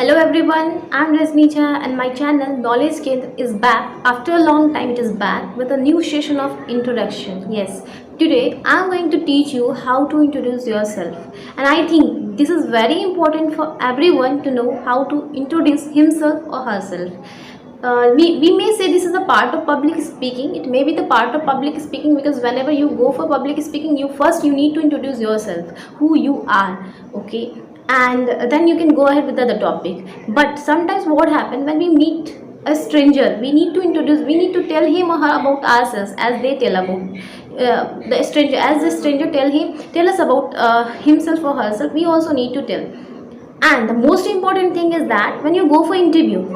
Hello everyone, I'm Rasnija and my channel Knowledge Kendra is back. After a long time it is back with a new session of introduction. Yes, today I'm going to teach you how to introduce yourself. And I think this is very important for everyone to know how to introduce himself or herself. We may say this is a part of public speaking. It may be the part of public speaking because whenever you go for public speaking, you need to introduce yourself, who you are, okay, and then you can go ahead with the other topic. But sometimes what happens when we meet a stranger, we need to tell him or her about ourselves as they tell about the stranger, as the stranger tell us about himself or herself. We also need to tell. And the most important thing is that when you go for interview,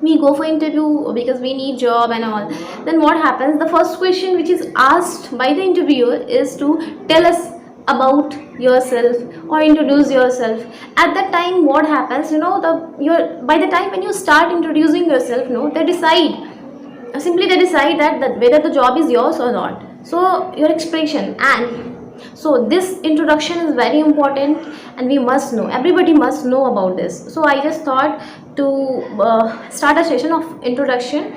we go for interview because we need job and all, then what happens, the first question which is asked by the interviewer is to tell us about yourself or introduce yourself. At that time what happens, by the time when you start introducing yourself, they decide that whether the job is yours or not. So your expression, and so this introduction is very important and we must know, everybody must know about this. So I just thought to start a session of introduction.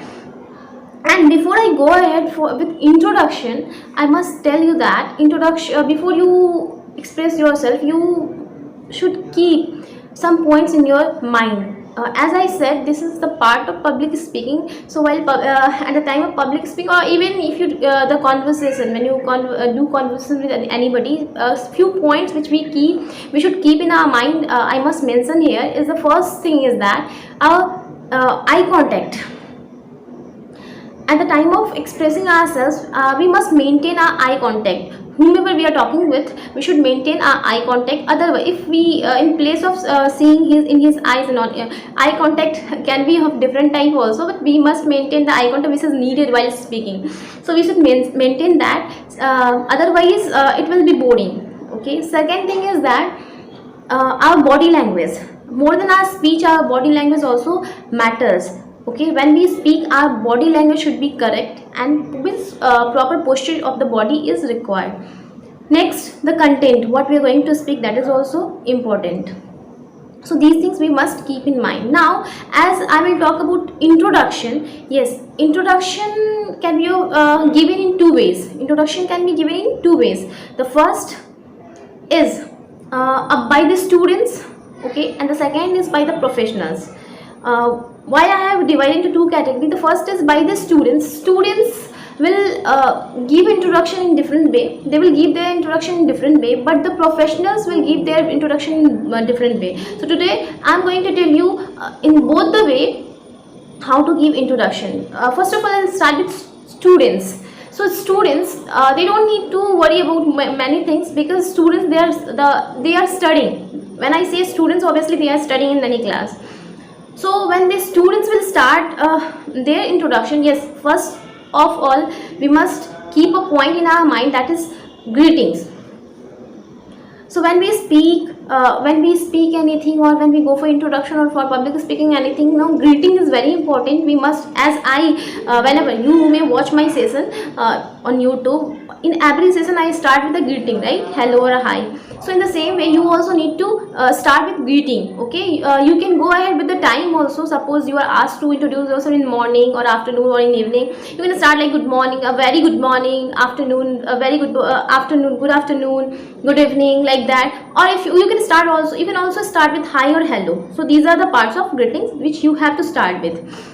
And before I go ahead with introduction, I must tell you that introduction, before you express yourself, you should keep some points in your mind. As I said, this is the part of public speaking. So while at the time of public speaking, or even if you the conversation, when you do conversation with anybody, a few points which we should keep in our mind, I must mention here, is the first thing is that our eye contact. At the time of expressing ourselves, we must maintain our eye contact. Whomever we are talking with, we should maintain our eye contact. Otherwise, if we in place of seeing in his eyes and all, eye contact can be of different type also, but we must maintain the eye contact which is needed while speaking. So we should maintain that. Otherwise it will be boring. Okay, second thing is that our body language, more than our speech, our body language also matters. Okay, when we speak, our body language should be correct and with proper posture of the body is required. Next, the content, what we are going to speak, that is also important. So these things we must keep in mind. Now, as I will talk about introduction, yes, introduction can be given in two ways. Introduction can be given in two ways. The first is by the students, okay, and the second is by the professionals. Why I have divided into two categories. The first is by the students. Students will give introduction in different way. They will give their introduction in different way, but the professionals will give their introduction in a different way. So today I am going to tell you in both the way how to give introduction. First of all, I will start with students. So students, they don't need to worry about many things, because students, they are studying. When I say students, obviously they are studying in any class. So when the students will start their introduction, yes, first of all we must keep a point in our mind, that is greetings. So when we speak anything, or when we go for introduction or for public speaking anything, greeting is very important. We must, as whenever you may watch my session on YouTube, in every session I start with a greeting, right? Hello or hi. So in the same way, you also need to start with greeting. Okay, you can go ahead with the time also. Suppose you are asked to introduce yourself in morning or afternoon or in evening, you can start like good morning, a very good morning, afternoon, a very good afternoon, good evening, like that. Or if you can start also, you can also start with hi or hello. So these are the parts of greetings which you have to start with.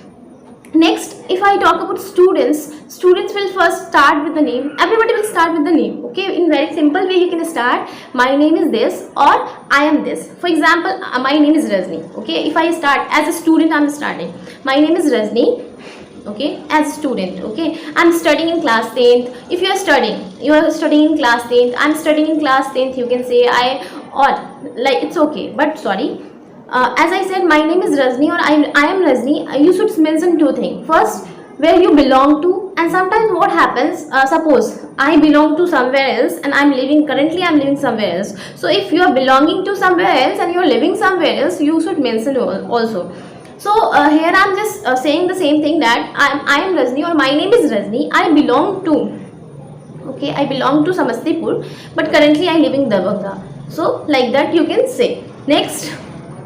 Next, if I talk about students will first start with the name. Everybody will start with the name. Okay, in very simple way you can start, my name is this, or I am this. For example, my name is Rajni. Okay, if I start as a student, I am starting, my name is Rajni. Okay, as a student, okay, I'm studying in class 10th. If you are studying in class 10th, I'm studying in class 10th, you can say it's okay, but sorry, as I said, my name is Rajni or I am Rajni, you should mention two things. First, where you belong to, and sometimes what happens, suppose I belong to somewhere else and currently I'm living somewhere else. So if you are belonging to somewhere else and you are living somewhere else, you should mention also. So here I am just saying the same thing, that I am Rajni or my name is Rajni, I belong to Samastipur, but currently I live in Darbhanga. So like that you can say. Next,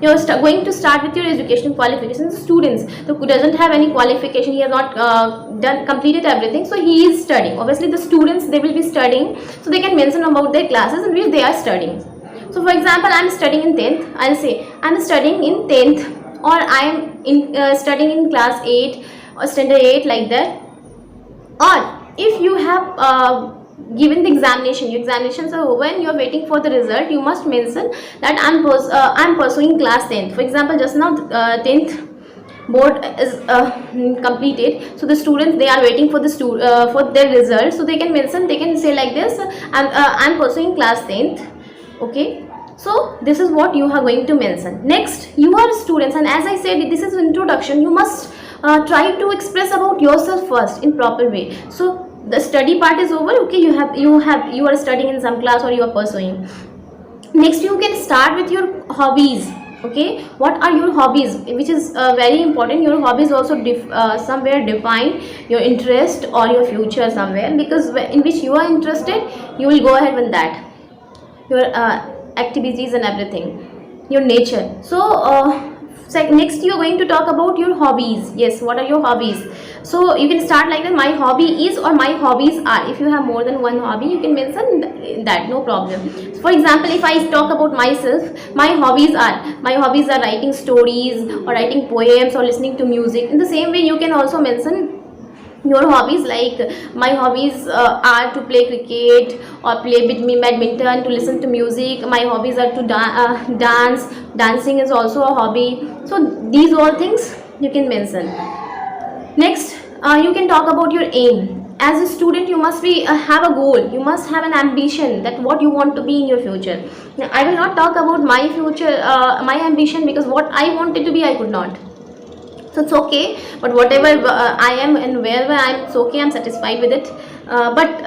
you're going to start with your education qualifications. Students who doesn't have any qualification, he has not completed everything, so he is studying. Obviously the students, they will be studying, so they can mention about their classes in which they are studying. So for example, I'm studying in 10th, I'll say I'm studying in 10th, or I'm studying in class 8 or standard 8, like that. Or if you have given the examination, your examinations are over and you're waiting for the result, you must mention that I'm pursuing class 10th. For example, just now 10th board is completed, so the students, they are waiting for the for their results, so they can mention, they can say like this, I'm pursuing class 10th. Okay, so this is what you are going to mention. Next, you are students, and as I said, this is introduction. You must try to express about yourself first in proper way. So the study part is over. Okay, you are studying in some class or you are pursuing. Next, you can start with your hobbies. Okay, what are your hobbies, which is very important. Your hobbies also somewhere define your interest or your future somewhere, because in which you are interested, you will go ahead with that, your activities and everything, your nature. So next you are going to talk about your hobbies. Yes, what are your hobbies? So you can start like that, my hobby is, or my hobbies are. If you have more than one hobby, you can mention that, no problem. For example, if I talk about myself, my hobbies are writing stories or writing poems or listening to music. In the same way, you can also mention your hobbies, like my hobbies are to play cricket or play badminton, to listen to music. My hobbies are to dance. Dancing is also a hobby. So these all things you can mention. Next, you can talk about your aim. As a student, you must be have a goal, you must have an ambition, that what you want to be in your future. Now, I will not talk about my future, my ambition, because what I wanted to be, I could not. So it's okay, but whatever I am and wherever I am, it's okay, I'm satisfied with it. But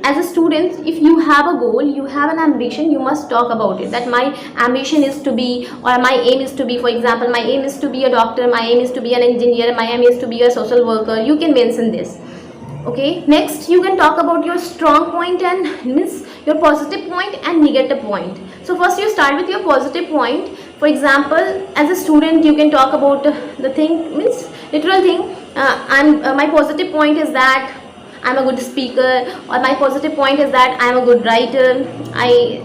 as a student, if you have a goal, you have an ambition, you must talk about it, that my ambition is to be, or my aim is to be, for example, my aim is to be a doctor, my aim is to be an engineer, my aim is to be a social worker. You can mention this. Okay, next you can talk about your strong point and means your positive point and negative point. So first you start with your positive point. For example, as a student, you can talk about the thing, means literal thing. My positive point is that I'm a good speaker, or my positive point is that I'm a good writer, I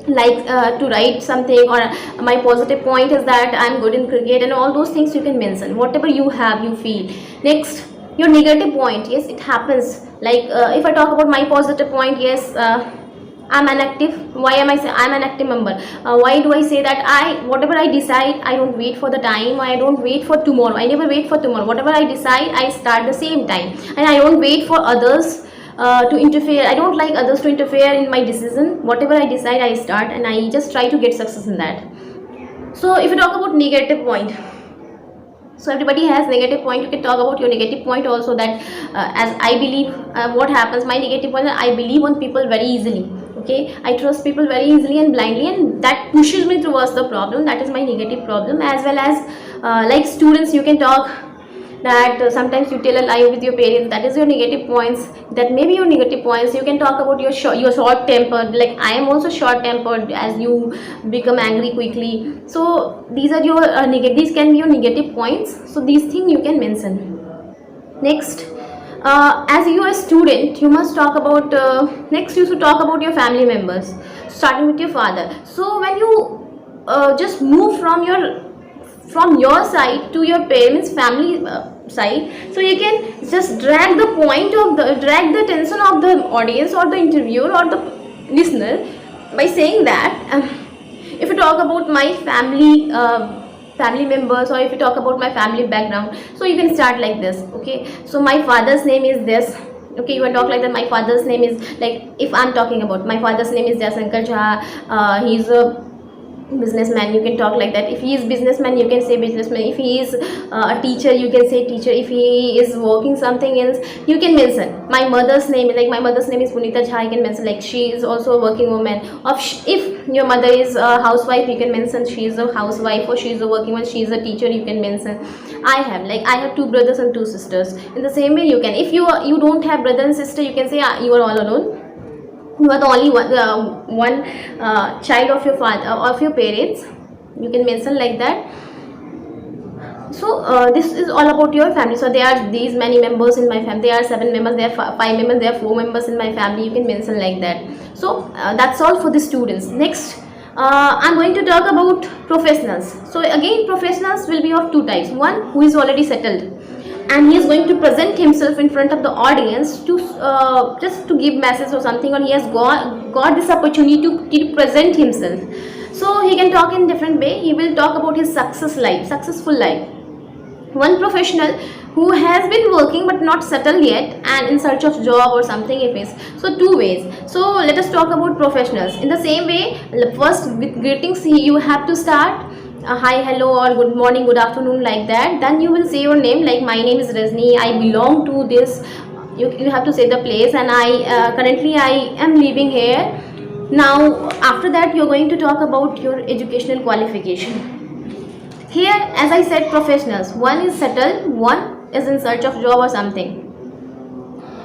like to write something, or my positive point is that I'm good in cricket, and all those things you can mention, whatever you have, you feel. Next, your negative point. Yes, it happens, like if I talk about my positive point, yes, I'm an active. Why am I say I'm an active member? Why do I say that? Whatever I decide, I don't wait for the time, I don't wait for tomorrow, I never wait for tomorrow. Whatever I decide, I start the same time, and I don't wait for others to interfere. I don't like others to interfere in my decision. Whatever I decide, I start, and I just try to get success in that. So if you talk about negative point, so everybody has negative point. You can talk about your negative point also, that as I believe, what happens, my negative point, I believe on people very easily. Okay, I trust people very easily and blindly, and that pushes me towards the problem. That is my negative problem. As well as like students, you can talk that sometimes you tell a lie with your parents. That is your negative points. That may be your negative points. You can talk about your short tempered, like I am also short tempered, as you become angry quickly. So these are your these can be your negative points. So these things you can mention. Next, as you are a student, you must talk about next you should talk about your family members, starting with your father. So when you just move from your side to your parents family side, so you can just drag the attention of the audience or the interviewer or the listener by saying that if you talk about my family members, or if you talk about my family background, so you can start like this. Okay, so my father's name is this. Okay, you can talk like that. My father's name is, like if I'm talking about my father's name is Jayasankar Jha, he's a businessman. You can talk like that. If he is businessman, you can say businessman. If he is a teacher, you can say teacher. If he is working something else, you can mention my mother's name. Like my mother's name is Punita Jha, I can mention like she is also a working woman. If your mother is a housewife, you can mention she is a housewife, or she is a working woman, she is a teacher, you can mention. I have 2 brothers and 2 sisters. In the same way, you can, if you don't have brother and sister, you can say you are all alone. You are the only one child of your father, of your parents. You can mention like that. So this is all about your family. So there are these many members in my family. There are 7 members, there are 5 members, there are 4 members in my family. You can mention like that. So that's all for the students. Next, I'm going to talk about professionals. So again, professionals will be of 2 types. One who is already settled, and he is going to present himself in front of the audience to just to give message or something, or he has got this opportunity to present himself. So he can talk in different way. He will talk about his successful life. One professional who has been working but not settled yet and in search of job or something if is. So 2 ways. So let us talk about professionals. In the same way, first with greetings you have to start. Hi, hello, or good morning, good afternoon, like that. Then you will say your name, like my name is Rajni, I belong to this. You have to say the place, and I currently I am living here. Now after that you are going to talk about your educational qualification. Here, as I said, professionals, one is settled, one is in search of job or something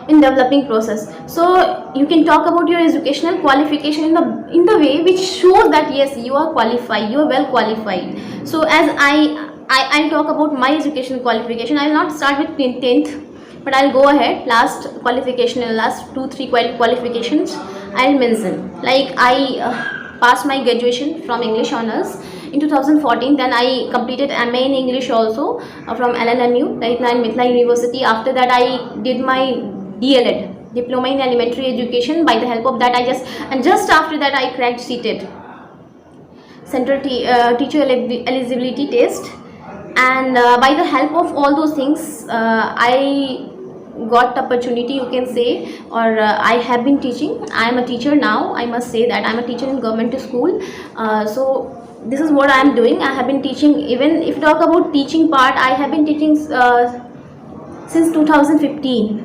in developing process. So you can talk about your educational qualification in the way which shows that yes, you are qualified, you are well qualified. So as I'll talk about my educational qualification. I will not start with 10th, but I'll go ahead. Last qualification, last 2-3 qualifications I'll mention. Like I passed my graduation from English honors in 2014. Then I completed MA in English also from LNMU, right now in Mithila University. After that I did my DLED, Diploma in Elementary Education. By the help of that just after that I cracked CTET, Central Teacher Eligibility Test, and by the help of all those things I got opportunity, you can say, or I have been teaching. I am a teacher now. I must say that I am a teacher in government school. So this is what I am doing. I have been teaching. Even if you talk about teaching part, I have been teaching since 2015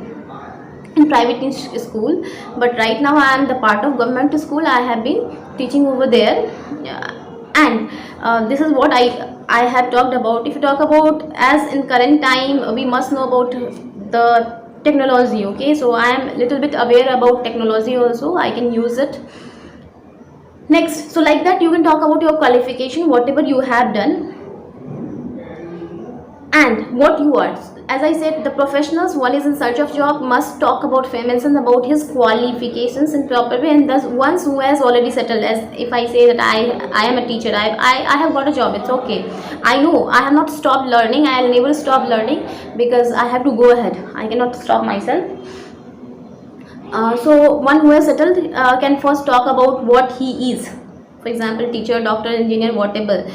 in private school, but right now I am the part of government school. I have been teaching over there, and this is what I have talked about. If you talk about, as in current time, we must know about the technology. Okay, so I am little bit aware about technology also. I can use it. Next, so like that you can talk about your qualification, whatever you have done and what you are. As I said, the professionals, one is in search of job, must talk about, mention about his qualifications in proper way, and thus ones who has already settled. As if I say that I am a teacher, I have got a job, it's okay. I know I have not stopped learning, I will never stop learning, because I have to go ahead, I cannot stop myself. So one who has settled can first talk about what he is, for example, teacher, doctor, engineer, whatever,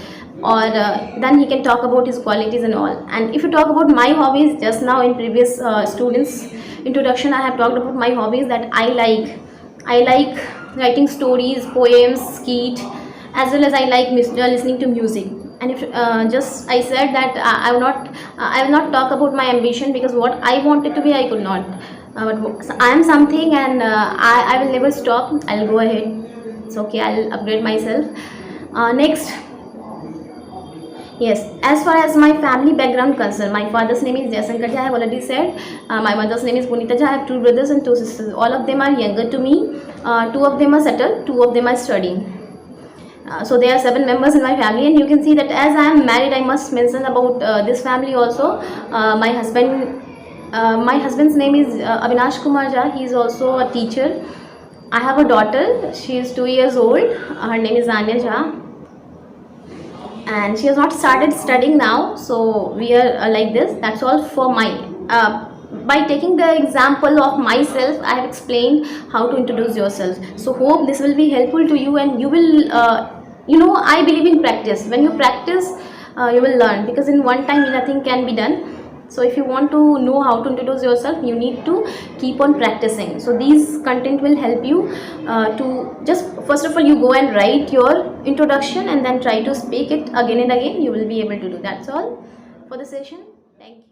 or then he can talk about his qualities and all. And if you talk about my hobbies, just now in previous students introduction I have talked about my hobbies, that I like writing stories, poems, skit, as well as I like listening to music. And if just I said that I will not talk about my ambition, because what I wanted to be I could not, but I am something, and I will never stop. I'll go ahead, it's okay, I'll upgrade myself. Next, yes, as far as my family background concerned, my father's name is Jaishankar Jha, I have already said. My mother's name is Punita Jha. I have 2 brothers and 2 sisters. All of them are younger to me. 2 of them are settled, 2 of them are studying. So there are 7 members in my family, and you can see that as I am married, I must mention about this family also. My husband's name is Avinash Kumar Jha. He is also a teacher. I have a daughter. She is 2 years old. Her name is Anya Jha, and she has not started studying now. So we are like this. That's all for my by taking the example of myself, I have explained how to introduce yourself. So hope this will be helpful to you, and you will I believe in practice. When you practice, you will learn, because in one time nothing can be done. So if you want to know how to introduce yourself, you need to keep on practicing. So these content will help you to just, first of all, you go and write your introduction and then try to speak it again and again. You will be able to do. That's all for the session. Thank you.